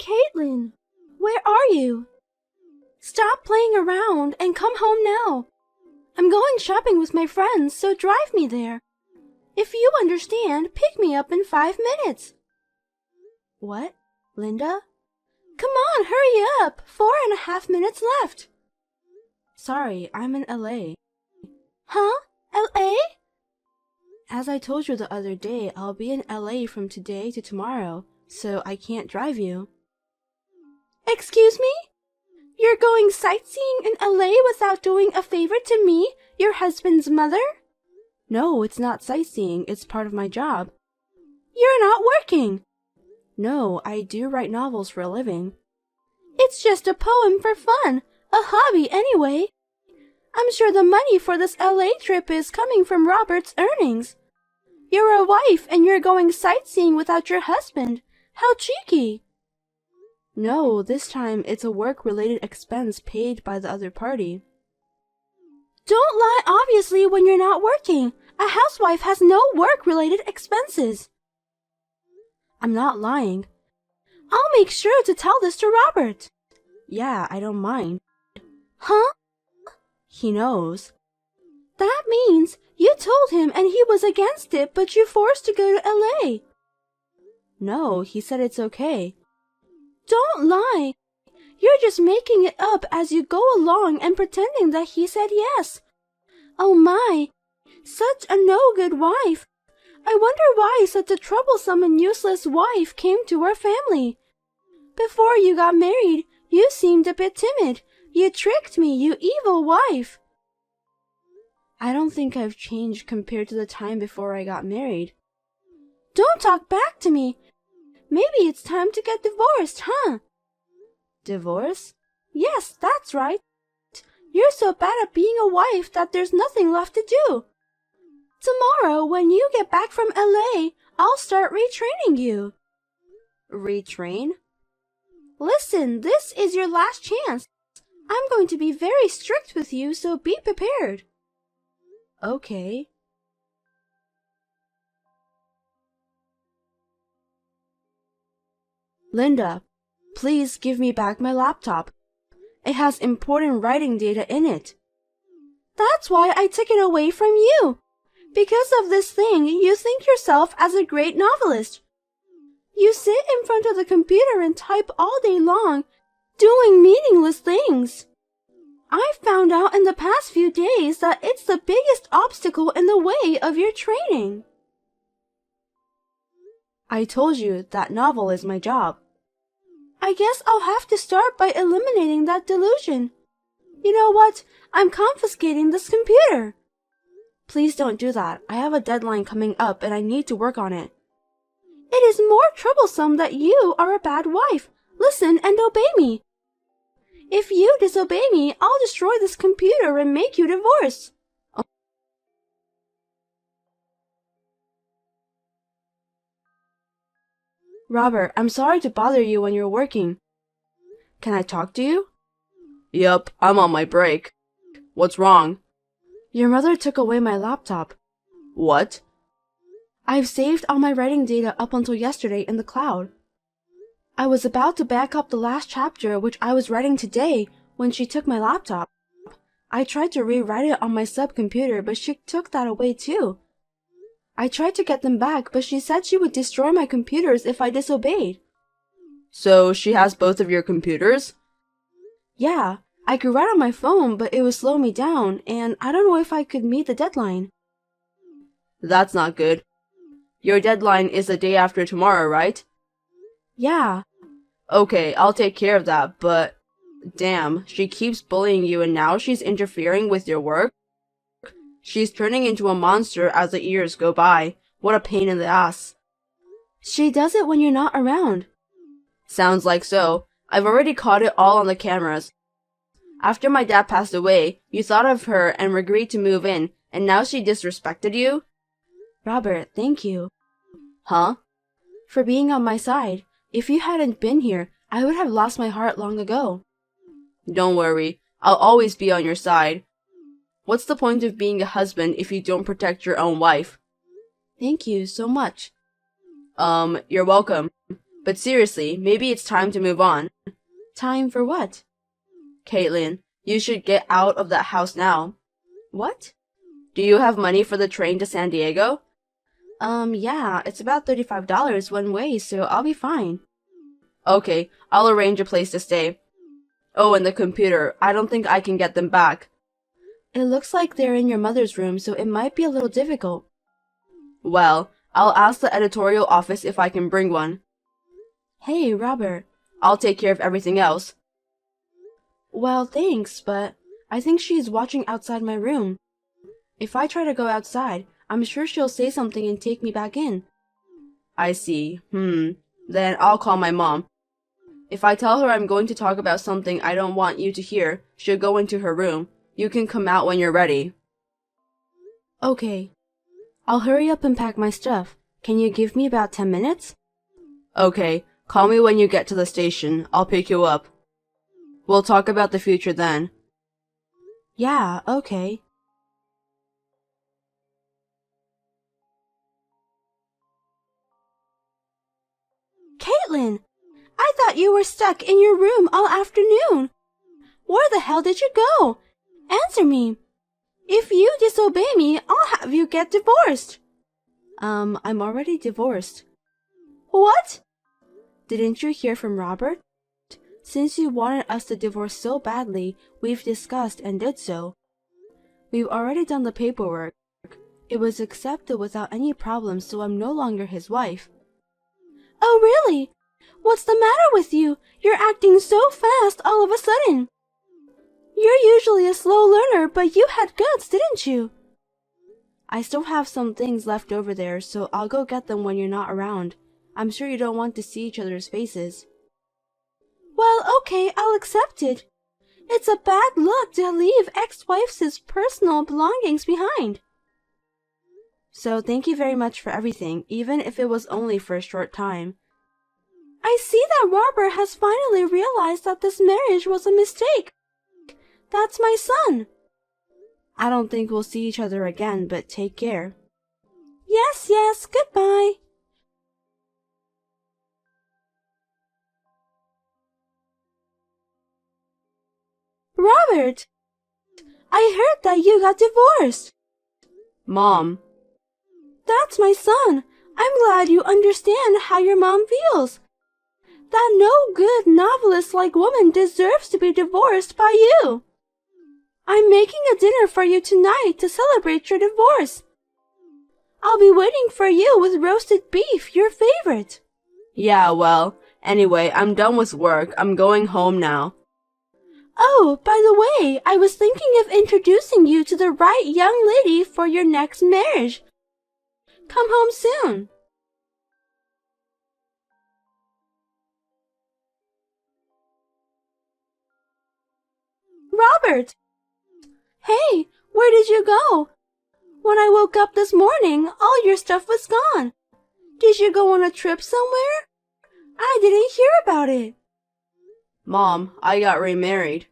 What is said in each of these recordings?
Caitlin, where are you? Stop playing around and come home now. I'm going shopping with my friends, so drive me there. If you understand, pick me up in 5 minutes. What? Linda? Come on, hurry up! 4.5 minutes left. Sorry, I'm in LA. Huh? LA? As I told you the other day, I'll be in LA from today to tomorrow, so I can't drive you. Excuse me? You're going sightseeing in LA without doing a favor to me, your husband's mother? No, it's not sightseeing, it's part of my job. You're not working. No, I do write novels for a living. It's just a poem for fun, a hobby anyway. I'm sure the money for this LA trip is coming from Robert's earnings. You're a wife and you're going sightseeing without your husband. How cheeky. No, this time it's a work-related expense paid by the other party. Don't lie obviously when you're not working. A housewife has no work-related expenses. I'm not lying. I'll make sure to tell this to Robert. Yeah, I don't mind. Huh? He knows. That means you told him and he was against it, but you forced to go to LA. No, he said it's okay. Don't lie. You're just making it up as you go along and pretending that he said yes. Oh my, such a no-good wife. I wonder why such a troublesome and useless wife came to our family. Before you got married, you seemed a bit timid. You tricked me, you evil wife. I don't think I've changed compared to the time before I got married. Don't talk back to me. Maybe it's time to get divorced, huh? Divorce? Yes, that's right. You're so bad at being a wife that there's nothing left to do. Tomorrow, when you get back from LA, I'll start retraining you. Retrain? Listen, this is your last chance. I'm going to be very strict with you, so be prepared. Okay. Linda, please give me back my laptop. It has important writing data in it. That's why I took it away from you. Because of this thing, you think yourself as a great novelist. You sit in front of the computer and type all day long, doing meaningless things. I've found out in the past few days that it's the biggest obstacle in the way of your training. I told you that novel is my job. I guess I'll have to start by eliminating that delusion. You know what? I'm confiscating this computer. Please don't do that. I have a deadline coming up and I need to work on it. It is more troublesome that you are a bad wife. Listen and obey me. If you disobey me, I'll destroy this computer and make you divorce. Robert, I'm sorry to bother you when you're working. Can I talk to you? Yup, I'm on my break. What's wrong? Your mother took away my laptop. What? I've saved all my writing data up until yesterday in the cloud. I was about to back up the last chapter which I was writing today when she took my laptop. I tried to rewrite it on my subcomputer, but she took that away too. I tried to get them back, but she said she would destroy my computers if I disobeyed. So she has both of your computers? Yeah, I could write on my phone, but it would slow me down, and I don't know if I could meet the deadline. That's not good. Your deadline is the day after tomorrow, right? Yeah. Okay, I'll take care of that, but... Damn, she keeps bullying you and now she's interfering with your work? She's turning into a monster as the years go by. What a pain in the ass. She does it when you're not around. Sounds like so. I've already caught it all on the cameras. After my dad passed away, you thought of her and agreed to move in, and now she disrespected you? Robert, thank you. Huh? For being on my side. If you hadn't been here, I would have lost my heart long ago. Don't worry. I'll always be on your side. What's the point of being a husband if you don't protect your own wife? Thank you so much. You're welcome. But seriously, maybe it's time to move on. Time for what? Caitlin, you should get out of that house now. What? Do you have money for the train to San Diego? Yeah, it's about $35 one way, so I'll be fine. Okay, I'll arrange a place to stay. Oh, and the computer. I don't think I can get them back. It looks like they're in your mother's room, so it might be a little difficult. Well, I'll ask the editorial office if I can bring one. Hey, Robert. I'll take care of everything else. Well, thanks, but I think she's watching outside my room. If I try to go outside, I'm sure she'll say something and take me back in. I see. Then I'll call my mom. If I tell her I'm going to talk about something I don't want you to hear, she'll go into her room. You can come out when you're ready. Okay. I'll hurry up and pack my stuff. Can you give me about 10 minutes? Okay. Call me when you get to the station. I'll pick you up. We'll talk about the future then. Yeah, okay. Caitlin! I thought you were stuck in your room all afternoon. Where the hell did you go? Answer me. If you disobey me, I'll have you get divorced. I'm already divorced. What? Didn't you hear from Robert? Since you wanted us to divorce so badly, we've discussed and did so. We've already done the paperwork. It was accepted without any problems, so I'm no longer his wife. Oh, really? What's the matter with you? You're acting so fast all of a sudden. You're usually a slow learner, but you had guts, didn't you? I still have some things left over there, so I'll go get them when you're not around. I'm sure you don't want to see each other's faces. Well, okay, I'll accept it. It's a bad look to leave ex-wife's personal belongings behind. So thank you very much for everything, even if it was only for a short time. I see that Robert has finally realized that this marriage was a mistake. That's my son. I don't think we'll see each other again, but take care. Yes, goodbye. Robert! I heard that you got divorced. Mom. That's my son. I'm glad you understand how your mom feels. That no-good novelist-like woman deserves to be divorced by you. I'm making a dinner for you tonight to celebrate your divorce. I'll be waiting for you with roasted beef, your favorite. Yeah, well, anyway, I'm done with work. I'm going home now. Oh, by the way, I was thinking of introducing you to the right young lady for your next marriage. Come home soon. Robert! Hey, where did you go? When I woke up this morning, all your stuff was gone. Did you go on a trip somewhere? I didn't hear about it. Mom, I got remarried.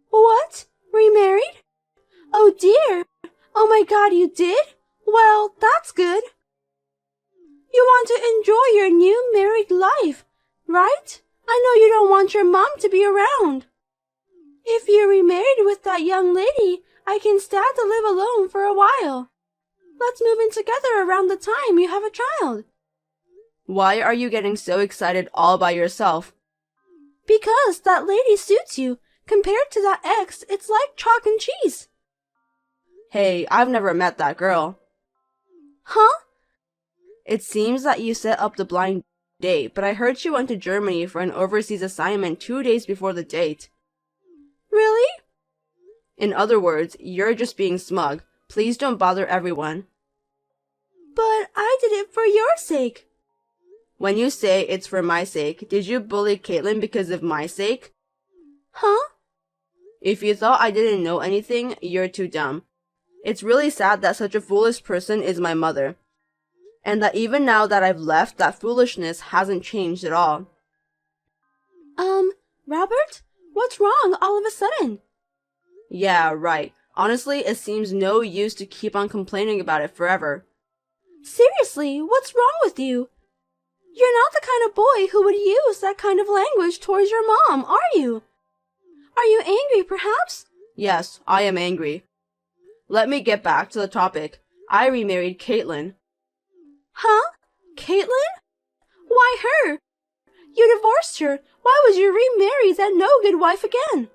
What? Remarried? Oh dear. Oh my God, you did? Well, that's good. You want to enjoy your new married life, right? I know you don't want your mom to be around. If you're remarried with that young lady, I can stand to live alone for a while. Let's move in together around the time you have a child. Why are you getting so excited all by yourself? Because that lady suits you. Compared to that ex, it's like chalk and cheese. Hey, I've never met that girl. Huh? It seems that you set up the blind date, but I heard she went to Germany for an overseas assignment 2 days before the date. Really? In other words, you're just being smug. Please don't bother everyone. But I did it for your sake. When you say it's for my sake, did you bully Caitlin because of my sake? Huh? If you thought I didn't know anything, you're too dumb. It's really sad that such a foolish person is my mother. And that even now that I've left, that foolishness hasn't changed at all. Robert? What's wrong all of a sudden? Yeah, right. Honestly, it seems no use to keep on complaining about it forever. Seriously, what's wrong with you? You're not the kind of boy who would use that kind of language towards your mom, are you? Are you angry, perhaps? Yes, I am angry. Let me get back to the topic. I remarried Caitlin. Huh? Caitlin? Why her? You divorced her. Why would you remarry that no-good wife again?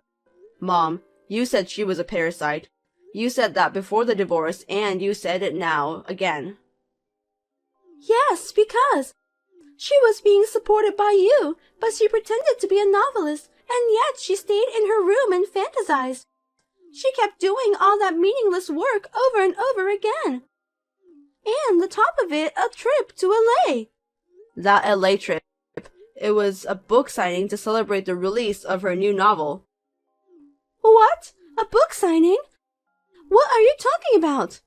Mom, you said she was a parasite. You said that before the divorce, and you said it now, again. Yes, because she was being supported by you, but she pretended to be a novelist, and yet she stayed in her room and fantasized. She kept doing all that meaningless work over and over again. And the top of it, a trip to LA. That LA trip. It was a book signing to celebrate the release of her new novel. What? A book signing? What are you talking about?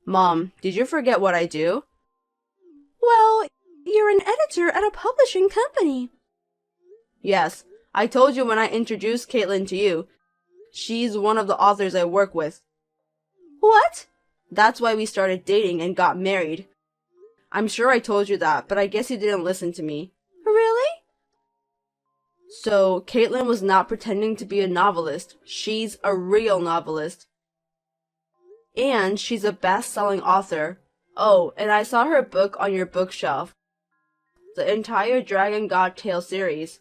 Mom, did you forget what I do? Well, you're an editor at a publishing company. Yes, I told you when I introduced Caitlin to you. She's one of the authors I work with. What? That's why we started dating and got married. I'm sure I told you that, but I guess you didn't listen to me. Really? So, Caitlin was not pretending to be a novelist. She's a real novelist. And she's a best-selling author. Oh, and I saw her book on your bookshelf. The entire Dragon God Tale series.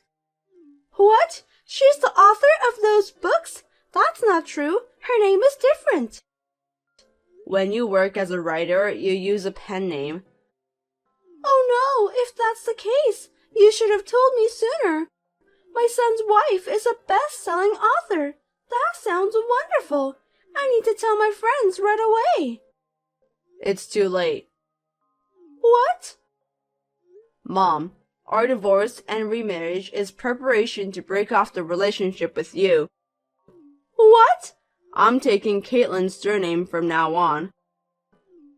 What? She's the author of those books? That's not true. Her name is different. When you work as a writer, you use a pen name. Oh no, if that's the case, you should have told me sooner. My son's wife is a best-selling author. That sounds wonderful. I need to tell my friends right away. It's too late. What? Mom, our divorce and remarriage is preparation to break off the relationship with you. What? I'm taking Caitlin's surname from now on.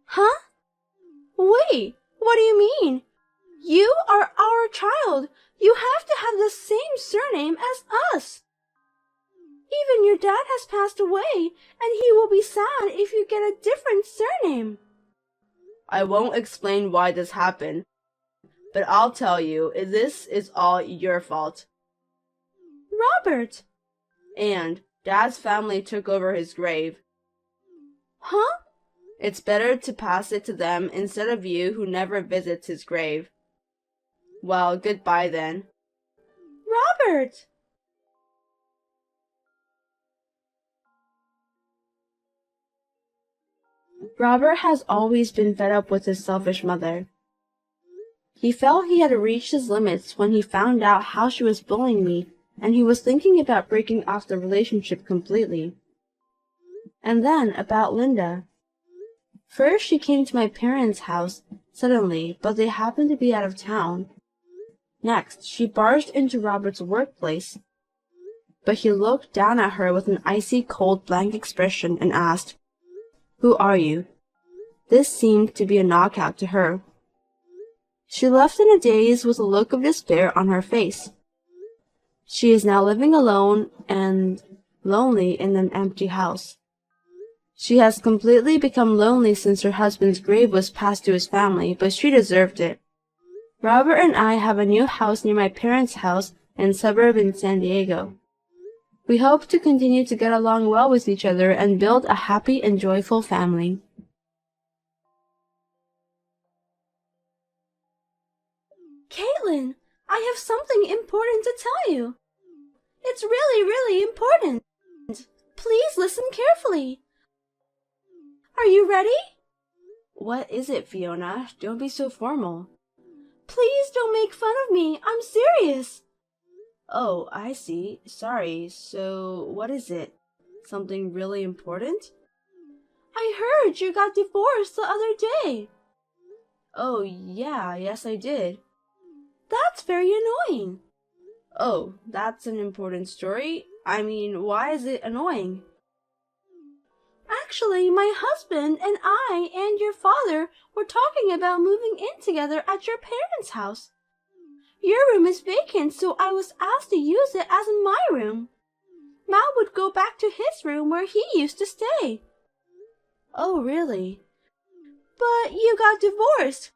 Huh? Wait, what do you mean? You are our child. You have to have the same surname as us. Even your dad has passed away, and he will be sad if you get a different surname. I won't explain why this happened, but I'll tell you, this is all your fault. Robert! And Dad's family took over his grave. Huh? It's better to pass it to them instead of you who never visits his grave. Well, goodbye then. Robert! Robert has always been fed up with his selfish mother. He felt he had reached his limits when he found out how she was bullying me, and he was thinking about breaking off the relationship completely. And then about Linda. First she came to my parents' house suddenly, but they happened to be out of town. Next, she barged into Robert's workplace, but he looked down at her with an icy cold blank expression and asked, "Who are you?" This seemed to be a knockout to her. She left in a daze with a look of despair on her face. She is now living alone and lonely in an empty house. She has completely become lonely since her husband's grave was passed to his family, but she deserved it. Robert and I have a new house near my parents' house in a suburb in San Diego. We hope to continue to get along well with each other and build a happy and joyful family. Caitlin, I have something important to tell you. It's really, really important. Please listen carefully. Are you ready? What is it, Fiona? Don't be so formal. Please don't make fun of me. I'm serious. Oh, I see. Sorry. So, what is it? Something really important? I heard you got divorced the other day. Oh, yeah, yes I did. That's very annoying. Oh, that's an important story? I mean, why is it annoying? Actually, my husband and I and your father were talking about moving in together at your parents' house. Your room is vacant, so I was asked to use it as my room. Matt would go back to his room where he used to stay. Oh, really? But you got divorced.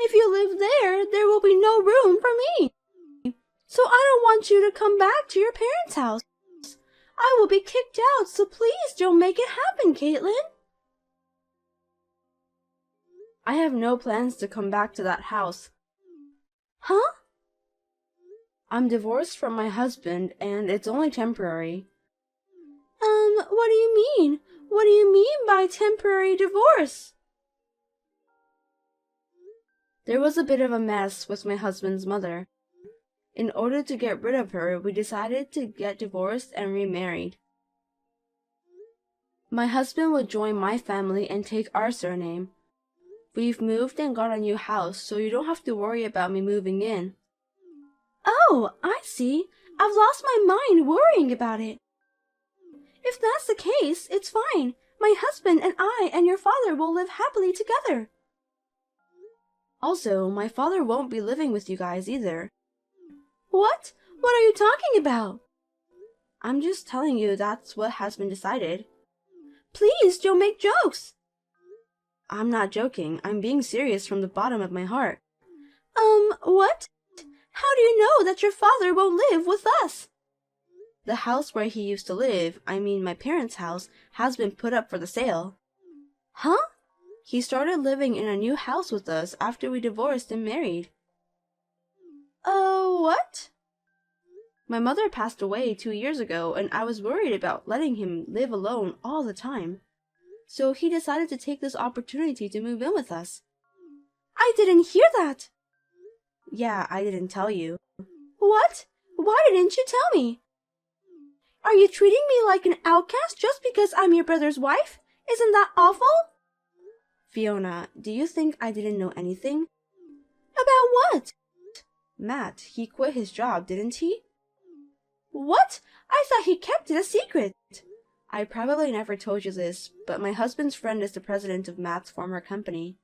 If you live there, there will be no room for me. So I don't want you to come back to your parents' house. I will be kicked out, so please don't make it happen, Caitlin. I have no plans to come back to that house. Huh? I'm divorced from my husband, and it's only temporary. What do you mean? What do you mean by temporary divorce? There was a bit of a mess with my husband's mother. In order to get rid of her, we decided to get divorced and remarried. My husband would join my family and take our surname. We've moved and got a new house, so you don't have to worry about me moving in. Oh, I see. I've lost my mind worrying about it. If that's the case, it's fine. My husband and I and your father will live happily together. Also, my father won't be living with you guys either. What? What are you talking about? I'm just telling you that's what has been decided. Please don't make jokes. I'm not joking. I'm being serious from the bottom of my heart. What? How do you know that your father won't live with us? The house where he used to live, I mean my parents' house, has been put up for the sale. Huh? He started living in a new house with us after we divorced and married. What? My mother passed away 2 years ago, and I was worried about letting him live alone all the time. So he decided to take this opportunity to move in with us. I didn't hear that. Yeah, I didn't tell you. What? Why didn't you tell me? Are you treating me like an outcast just because I'm your brother's wife? Isn't that awful? Fiona, do you think I didn't know anything? About what? Matt, he quit his job, didn't he? What? I thought he kept it a secret. I probably never told you this, but my husband's friend is the president of Matt's former company.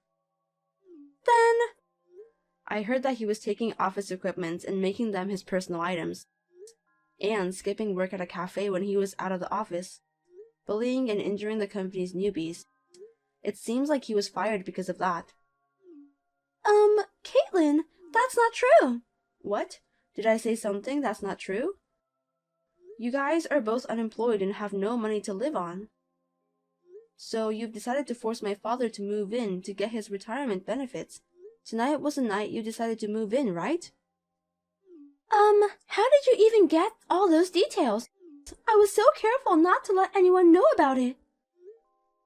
Then... I heard that he was taking office equipment and making them his personal items, and skipping work at a cafe when he was out of the office, bullying and injuring the company's newbies. It seems like he was fired because of that. Caitlin, that's not true. What? Did I say something that's not true? You guys are both unemployed and have no money to live on. So you've decided to force my father to move in to get his retirement benefits. Tonight was the night you decided to move in, right? How did you even get all those details? I was so careful not to let anyone know about it.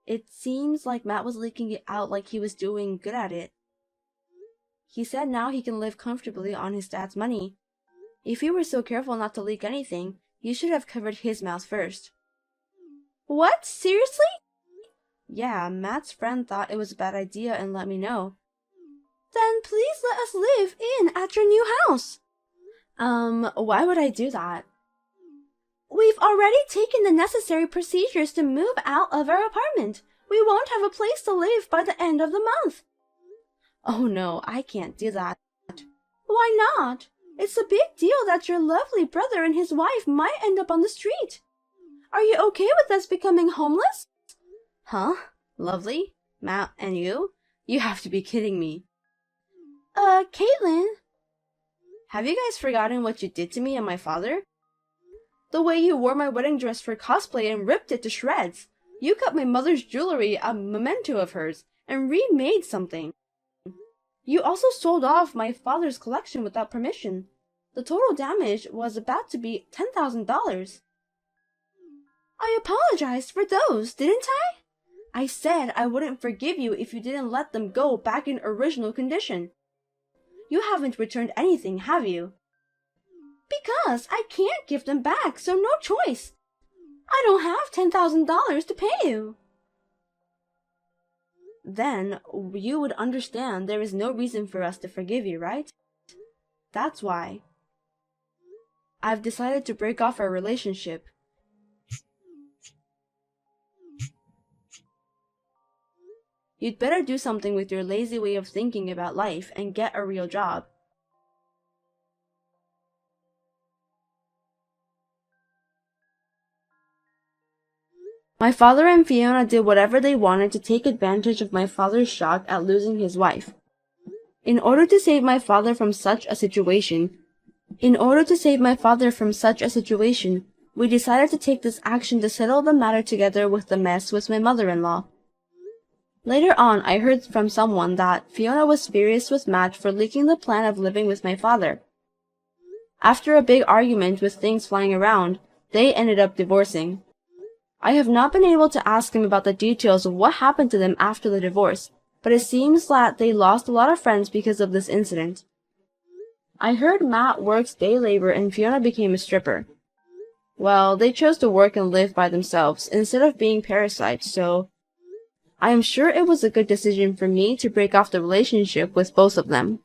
It seems like Matt was leaking it out like he was doing good at it. He said now he can live comfortably on his dad's money. If you were so careful not to leak anything, you should have covered his mouth first. What? Seriously? Yeah, Matt's friend thought it was a bad idea and let me know. Then please let us live in at your new house. Why would I do that? We've already taken the necessary procedures to move out of our apartment. We won't have a place to live by the end of the month. Oh no, I can't do that. Why not? It's a big deal that your lovely brother and his wife might end up on the street. Are you okay with us becoming homeless? Huh? Lovely? Matt and you? You have to be kidding me. Caitlin? Have you guys forgotten what you did to me and my father? The way you wore my wedding dress for cosplay and ripped it to shreds. You cut my mother's jewelry, a memento of hers, and remade something. You also sold off my father's collection without permission. The total damage was about to be $10,000. I apologized for those, didn't I? I said I wouldn't forgive you if you didn't let them go back in original condition. You haven't returned anything, have you? Because I can't give them back, so no choice. I don't have $10,000 to pay you. Then you would understand there is no reason for us to forgive you, right? That's why. I've decided to break off our relationship. You'd better do something with your lazy way of thinking about life and get a real job. My father and Fiona did whatever they wanted to take advantage of my father's shock at losing his wife. In order to save my father from such a situation, we decided to take this action to settle the matter together with the mess with my mother-in-law. Later on, I heard from someone that Fiona was furious with Matt for leaking the plan of living with my father. After a big argument with things flying around, they ended up divorcing. I have not been able to ask him about the details of what happened to them after the divorce, but it seems that they lost a lot of friends because of this incident. I heard Matt works day labor and Fiona became a stripper. Well, they chose to work and live by themselves instead of being parasites, so I am sure it was a good decision for me to break off the relationship with both of them.